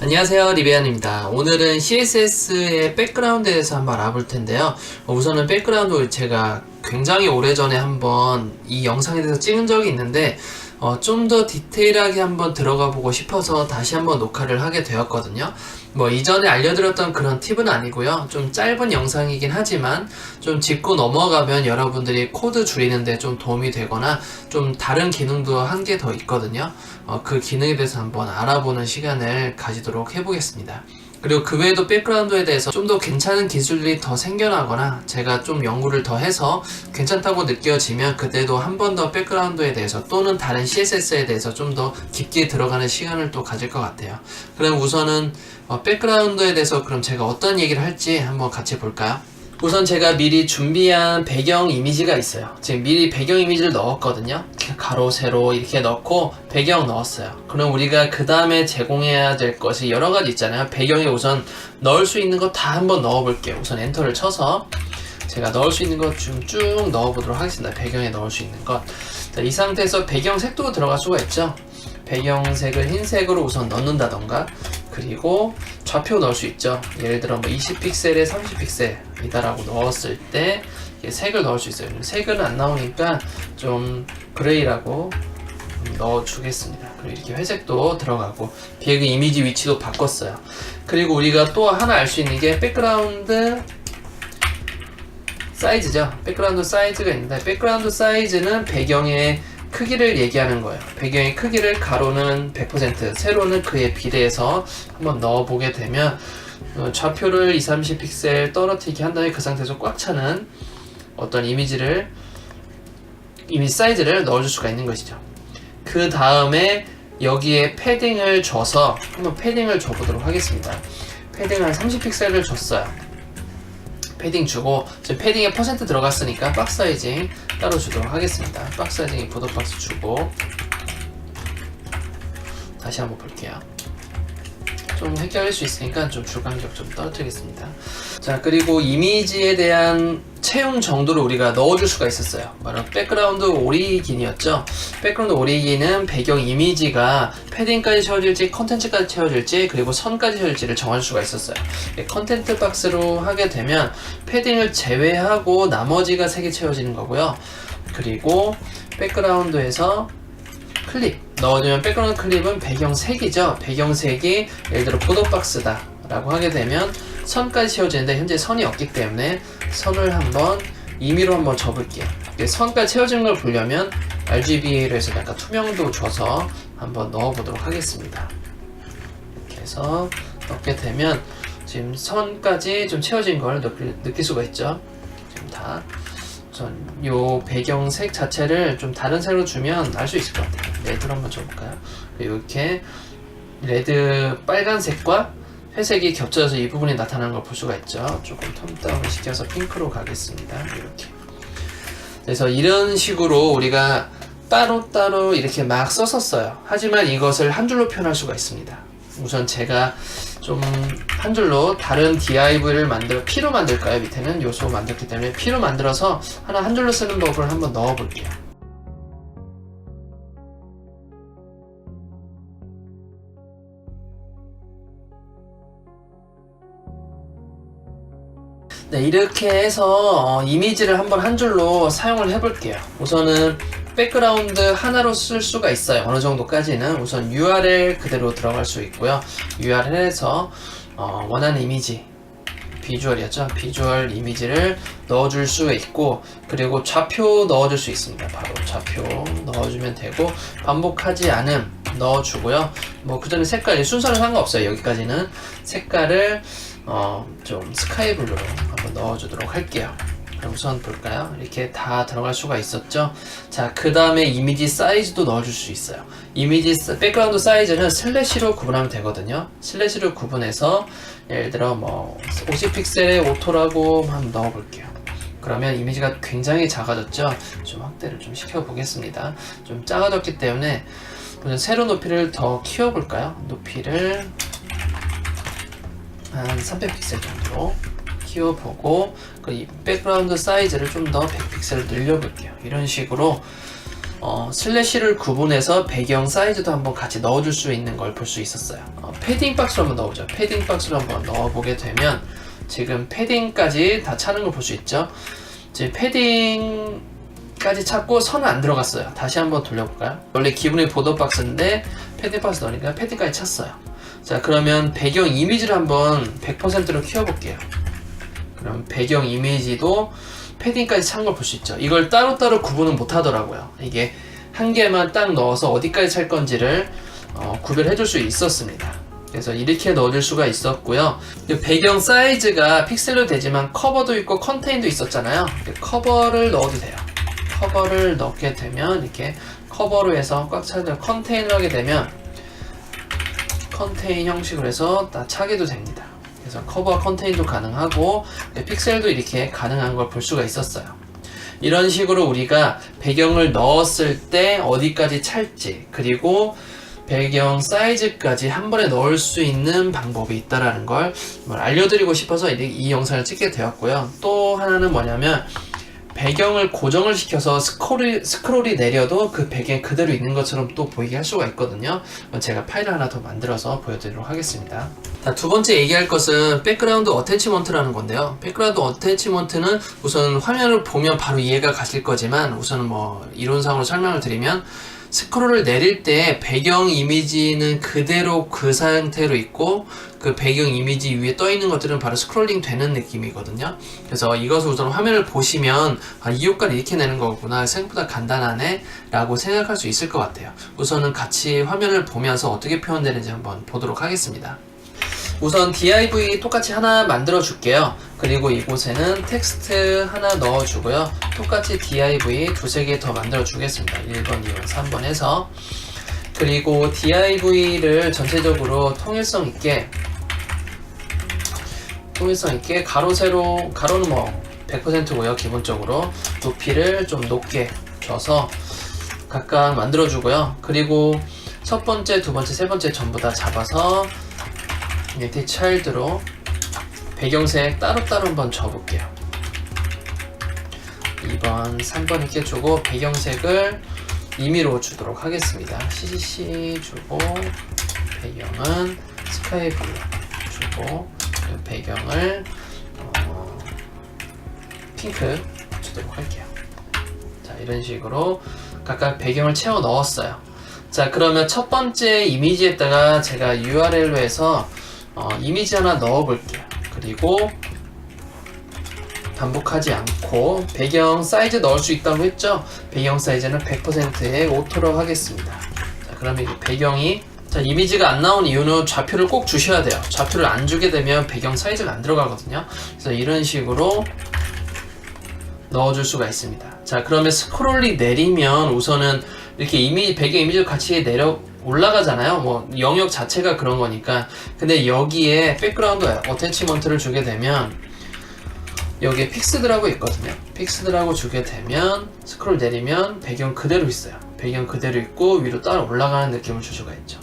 안녕하세요, 리베안입니다. 오늘은 CSS의 백그라운드에 대해서 한번 알아볼 텐데요. 우선은 백그라운드 제가 굉장히 오래전에 한번 이 영상에 대해서 찍은 적이 있는데 좀 더 디테일하게 한번 들어가 보고 싶어서 다시 한번 녹화를 하게 되었거든요. 뭐 이전에 알려드렸던 그런 팁은 아니고요. 좀 짧은 영상이긴 하지만 좀 짚고 넘어가면 여러분들이 코드 줄이는데 좀 도움이 되거나 좀 다른 기능도 한 개 더 있거든요. 그 기능에 대해서 한번 알아보는 시간을 가지도록 해보겠습니다. 그리고 그 외에도 백그라운드에 대해서 좀 더 괜찮은 기술들이 더 생겨나거나 제가 좀 연구를 더 해서 괜찮다고 느껴지면 그때도 한 번 더 백그라운드에 대해서 또는 다른 CSS에 대해서 좀 더 깊게 들어가는 시간을 또 가질 것 같아요. 그럼 우선은 백그라운드에 대해서 그럼 제가 어떤 얘기를 할지 한번 같이 볼까요? 우선 제가 미리 준비한 배경 이미지가 있어요. 지금 미리 배경 이미지를 넣었거든요. 가로, 세로 이렇게 넣고 배경 넣었어요. 그럼 우리가 그 다음에 제공해야 될 것이 여러 가지 있잖아요. 배경에 우선 넣을 수 있는 거 다 한번 넣어볼게요. 우선 엔터를 쳐서 제가 넣을 수 있는 것 좀 쭉 넣어보도록 하겠습니다. 배경에 넣을 수 있는 것. 자, 이 상태에서 배경색도 들어갈 수가 있죠. 배경색을 흰색으로 우선 넣는다던가, 그리고 좌표 넣을 수 있죠. 예를 들어 뭐 20픽셀에 30픽셀이다라고 넣었을 때 색을 넣을 수 있어요. 색은 안 나오니까 좀 그레이라고 넣어주겠습니다. 그리고 이렇게 회색도 들어가고 배경 이미지 위치도 바꿨어요. 그리고 우리가 또 하나 알 수 있는 게 백그라운드 사이즈죠. 백그라운드 사이즈가 있는데 백그라운드 사이즈는 배경의 크기를 얘기하는 거예요. 배경의 크기를 가로는 100%, 세로는 그에 비례해서 한번 넣어보게 되면 좌표를 20, 30픽셀 떨어뜨리게 한 다음에 그 상태에서 꽉 차는 어떤 이미지 사이즈를 넣어줄 수가 있는 것이죠. 그 다음에 여기에 패딩을 줘서 한번 패딩을 줘보도록 하겠습니다. 패딩 한 30픽셀을 줬어요. 패딩 주고 지금 패딩에 퍼센트 들어갔으니까 박스 사이징 따로 주도록 하겠습니다. 박스 사이징 보도 박스 주고 다시 한번 볼게요. 좀 헷갈릴 수 있으니까 좀 주간격 좀 떨어뜨리겠습니다. 자, 그리고 이미지에 대한 채용 정도를 우리가 넣어줄 수가 있었어요. 바로 백그라운드 오리긴이었죠. 백그라운드 오리긴은 배경 이미지가 패딩까지 채워질지 컨텐츠까지 채워질지 그리고 선까지 채워질지를 정할 수가 있었어요. 컨텐트 박스로 하게 되면 패딩을 제외하고 나머지가 색이 채워지는 거고요. 그리고 백그라운드에서 클립 넣어주면 백그라운드 클립은 배경색이죠. 배경색이 예를 들어 보도박스다 라고 하게 되면 선까지 채워지는데 현재 선이 없기 때문에 선을 한번 임의로 한번 접을게요. 선까지 채워지는 걸 보려면 RGB로 해서 약간 투명도 줘서 한번 넣어보도록 하겠습니다. 이렇게 해서 넣게 되면 지금 선까지 좀 채워진 걸 느낄 수가 있죠. 지금 다 요 배경색 자체를 좀 다른 색으로 주면 알 수 있을 것 같아요. 레드로 한번 줘볼까요? 이렇게 레드 빨간색과 회색이 겹쳐져서 이 부분이 나타나는 걸 볼 수가 있죠. 조금 톤 다운을 시켜서 핑크로 가겠습니다. 이렇게. 그래서 이런 식으로 우리가 따로따로 이렇게 막 썼었어요. 하지만 이것을 한 줄로 표현할 수가 있습니다. 우선 제가 좀 한 줄로 다른 div를 P로 만들까요? 밑에는 요소 만들기 때문에 P로 만들어서 하나 한 줄로 쓰는 법을 한번 넣어 볼게요. 네, 이렇게 해서 이미지를 한번 한 줄로 사용을 해 볼게요. 우선은 백그라운드 하나로 쓸 수가 있어요. 어느 정도까지는 우선 URL 그대로 들어갈 수 있고요. URL에서 원하는 이미지 비주얼이었죠. 비주얼 이미지를 넣어줄 수 있고 그리고 좌표 넣어줄 수 있습니다. 바로 좌표 넣어주면 되고 반복하지 않음 넣어주고요. 뭐 그 전에 색깔 순서는 상관없어요. 여기까지는 색깔을 좀 스카이 블루로 한번 넣어주도록 할게요. 그럼 우선 볼까요? 이렇게 다 들어갈 수가 있었죠. 자, 그 다음에 이미지 사이즈도 넣어줄 수 있어요. 백그라운드 사이즈는 슬래시로 구분하면 되거든요. 슬래시로 구분해서 예를 들어 뭐 50픽셀의 오토라고 한번 넣어볼게요. 그러면 이미지가 굉장히 작아졌죠. 좀 확대를 좀 시켜보겠습니다. 좀 작아졌기 때문에 세로 높이를 더 키워볼까요? 높이를 한 300픽셀 정도로 키워보고 그 백그라운드 사이즈를 좀 더 100픽셀 늘려볼게요. 이런 식으로 슬래시를 구분해서 배경 사이즈도 한번 같이 넣어줄 수 있는 걸 볼 수 있었어요. 패딩 박스로 한번 넣어보죠. 패딩 박스로 한번 넣어보게 되면 지금 패딩까지 다 차는 걸 볼 수 있죠. 지금 패딩까지 찾고 선은 안 들어갔어요. 다시 한번 돌려볼까요? 원래 기본의 보더 박스인데 패딩 박스 넣으니까 패딩까지 찼어요. 자, 그러면 배경 이미지를 한번 100%로 키워볼게요. 그럼 배경 이미지도 패딩까지 찬 걸 볼 수 있죠. 이걸 따로따로 구분은 못 하더라고요. 이게 한 개만 딱 넣어서 어디까지 찰 건지를 구별해 줄 수 있었습니다. 그래서 이렇게 넣어줄 수가 있었고요. 배경 사이즈가 픽셀로 되지만 커버도 있고 컨테인도 있었잖아요. 커버를 넣어도 돼요. 커버를 넣게 되면 이렇게 커버로 해서 꽉 차는 컨테인을 하게 되면 컨테인 형식으로 해서 다 차게도 됩니다. 그래서 커버와 컨테인도 가능하고 픽셀도 이렇게 가능한 걸 볼 수가 있었어요. 이런 식으로 우리가 배경을 넣었을 때 어디까지 찰지, 그리고 배경 사이즈까지 한 번에 넣을 수 있는 방법이 있다라는 걸 알려드리고 싶어서 이 영상을 찍게 되었고요. 또 하나는 뭐냐면 배경을 고정을 시켜서 스크롤이 내려도 그 배경이 그대로 있는 것처럼 또 보이게 할 수가 있거든요. 제가 파일을 하나 더 만들어서 보여드리도록 하겠습니다. 자, 두 번째 얘기할 것은 백그라운드 어태치먼트라는 건데요. 백그라운드 어태치먼트는 우선 화면을 보면 바로 이해가 가실 거지만 우선은 이론상으로 설명을 드리면 스크롤을 내릴 때 배경 이미지는 그대로 그 상태로 있고 그 배경 이미지 위에 떠 있는 것들은 바로 스크롤링 되는 느낌이거든요. 그래서 이것을 우선 화면을 보시면 이 효과를 이렇게 내는 거구나, 생각보다 간단하네 라고 생각할 수 있을 것 같아요. 우선은 같이 화면을 보면서 어떻게 표현되는지 한번 보도록 하겠습니다. 우선 div 똑같이 하나 만들어 줄게요. 그리고 이곳에는 텍스트 하나 넣어 주고요. 똑같이 div 두세 개 더 만들어 주겠습니다. 1번, 2번, 3번 해서. 그리고 div를 전체적으로 통일성 있게 가로 세로, 가로는 100%고요. 기본적으로 높이를 좀 높게 줘서 각각 만들어 주고요. 그리고 첫 번째, 두 번째, 세 번째 전부 다 잡아서 이렇게 차일드로 배경색 따로따로 한번 줘볼게요. 2번, 3번 이렇게 주고 배경색을 임의로 주도록 하겠습니다. CCC 주고 배경은 스카이 블루 주고 배경을 핑크 주도록 할게요. 자, 이런 식으로 각각 배경을 채워 넣었어요. 자, 그러면 첫 번째 이미지에다가 제가 URL로 해서 이미지 하나 넣어 볼게요. 그리고 반복하지 않고 배경 사이즈 넣을 수 있다고 했죠? 배경 사이즈는 100%의 오토로 하겠습니다. 자, 그러면 이 배경이 이미지가 안 나온 이유는 좌표를 꼭 주셔야 돼요. 좌표를 안 주게 되면 배경 사이즈가 안 들어가거든요. 그래서 이런 식으로 넣어줄 수가 있습니다. 자, 그러면 스크롤이 내리면 우선은 이렇게 배경 이미지를 같이 올라가잖아요. 영역 자체가 그런 거니까. 근데 여기에 백그라운드 어태치먼트를 주게 되면 여기에 픽스드라고 있거든요. 픽스드라고 주게 되면 스크롤 내리면 배경 그대로 있어요. 배경 그대로 있고 위로 따라 올라가는 느낌을 줄 수가 있죠.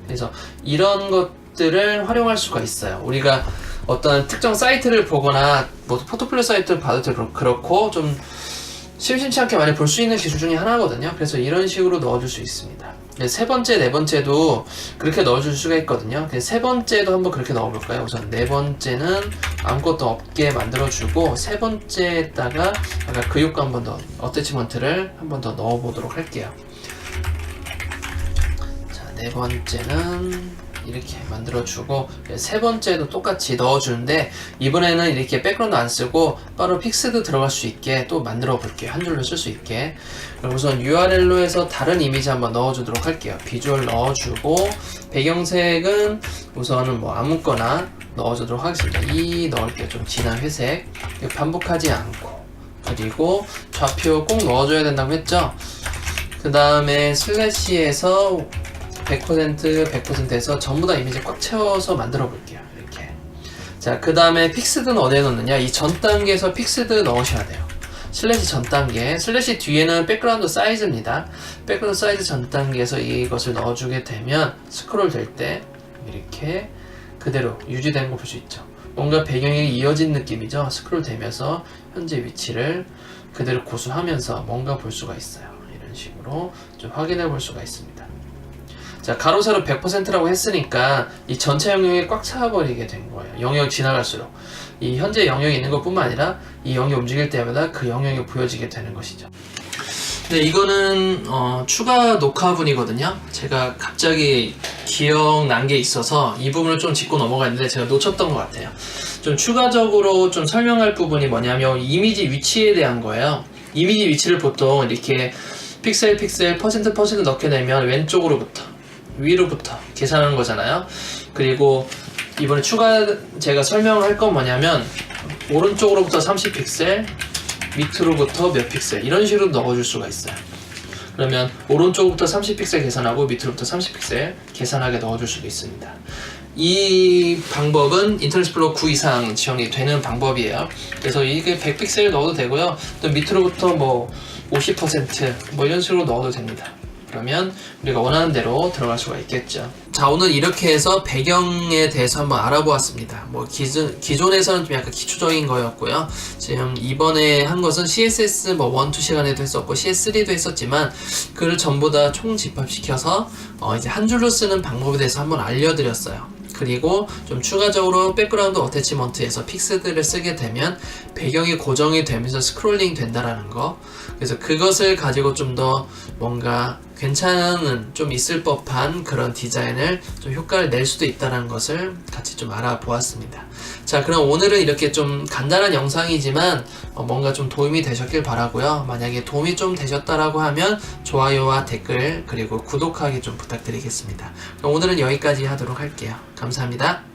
그래서 이런 것들을 활용할 수가 있어요. 우리가 어떤 특정 사이트를 보거나 포트폴리오 사이트를 봐도 그렇고 좀 심심치 않게 많이 볼 수 있는 기술 중에 하나거든요. 그래서 이런 식으로 넣어줄 수 있습니다. 세 번째, 네 번째도 그렇게 넣어줄 수가 있거든요. 세 번째도 한번 그렇게 넣어볼까요? 우선 네 번째는 아무것도 없게 만들어주고 세 번째에다가 아까 그 효과 한번 더 어태치먼트를 한번 더 넣어보도록 할게요. 자, 네 번째는 이렇게 만들어주고 세 번째도 똑같이 넣어주는데 이번에는 이렇게 백그라운드 안 쓰고 바로 픽스드 들어갈 수 있게 또 만들어 볼게요. 한 줄로 쓸 수 있게. 그럼 우선 URL로 해서 다른 이미지 한번 넣어주도록 할게요. 비주얼 넣어주고 배경색은 우선은 아무거나 넣어주도록 하겠습니다. 넣을게요. 좀 진한 회색. 반복하지 않고. 그리고 좌표 꼭 넣어줘야 된다고 했죠. 그 다음에 슬래시에서 100%에서 전부 다 이미지 꽉 채워서 만들어 볼게요. 이렇게. 자, 그 다음에 픽스드는 어디에 넣느냐? 이 전 단계에서 픽스드 넣으셔야 돼요. 슬래시 전 단계. 슬래시 뒤에는 백그라운드 사이즈입니다. 백그라운드 사이즈 전 단계에서 이것을 넣어주게 되면 스크롤 될 때 이렇게 그대로 유지되는 거 볼 수 있죠. 뭔가 배경이 이어진 느낌이죠. 스크롤 되면서 현재 위치를 그대로 고수하면서 뭔가 볼 수가 있어요. 이런 식으로 좀 확인해 볼 수가 있습니다. 자, 가로 세로 100%라고 했으니까 이 전체 영역이 꽉 차버리게 된 거예요. 영역 지나갈수록 이 현재 영역이 있는 것뿐만 아니라 이 영역이 움직일 때마다 그 영역이 보여지게 되는 것이죠. 네, 이거는 추가 녹화분이거든요. 제가 갑자기 기억난 게 있어서 이 부분을 좀 짚고 넘어갔는데 제가 놓쳤던 것 같아요. 좀 추가적으로 좀 설명할 부분이 뭐냐면 이미지 위치에 대한 거예요. 이미지 위치를 보통 이렇게 픽셀 퍼센트 넣게 되면 왼쪽으로부터 위로부터 계산하는 거잖아요. 그리고 이번에 제가 설명할 건 뭐냐면 오른쪽으로부터 30픽셀, 밑으로부터 몇 픽셀 이런 식으로 넣어줄 수가 있어요. 그러면 오른쪽부터 30픽셀 계산하고 밑으로부터 30픽셀 계산하게 넣어줄 수도 있습니다. 이 방법은 인터넷 익스플로러 9 이상 지원이 되는 방법이에요. 그래서 이게 100픽셀 넣어도 되고요. 또 밑으로부터 뭐 50% 뭐 이런 식으로 넣어도 됩니다. 그러면 우리가 원하는 대로 들어갈 수가 있겠죠. 자, 오늘 이렇게 해서 배경에 대해서 한번 알아보았습니다. 뭐 기존에서는 좀 약간 기초적인 거였고요. 지금 이번에 한 것은 CSS 뭐 1, 2 시간에도 했었고 CS3도 했었지만 그를 전부 다 총집합시켜서 이제 한 줄로 쓰는 방법에 대해서 한번 알려드렸어요. 그리고 좀 추가적으로 백그라운드 어태치먼트에서 픽스들을 쓰게 되면 배경이 고정이 되면서 스크롤링 된다라는 거. 그래서 그것을 가지고 좀 더 뭔가 괜찮은 좀 있을 법한 그런 디자인을 좀 효과를 낼 수도 있다는 것을 같이 좀 알아보았습니다. 자, 그럼 오늘은 이렇게 좀 간단한 영상이지만 뭔가 좀 도움이 되셨길 바라고요. 만약에 도움이 좀 되셨다라고 하면 좋아요와 댓글 그리고 구독하기 좀 부탁드리겠습니다. 그럼 오늘은 여기까지 하도록 할게요. 감사합니다.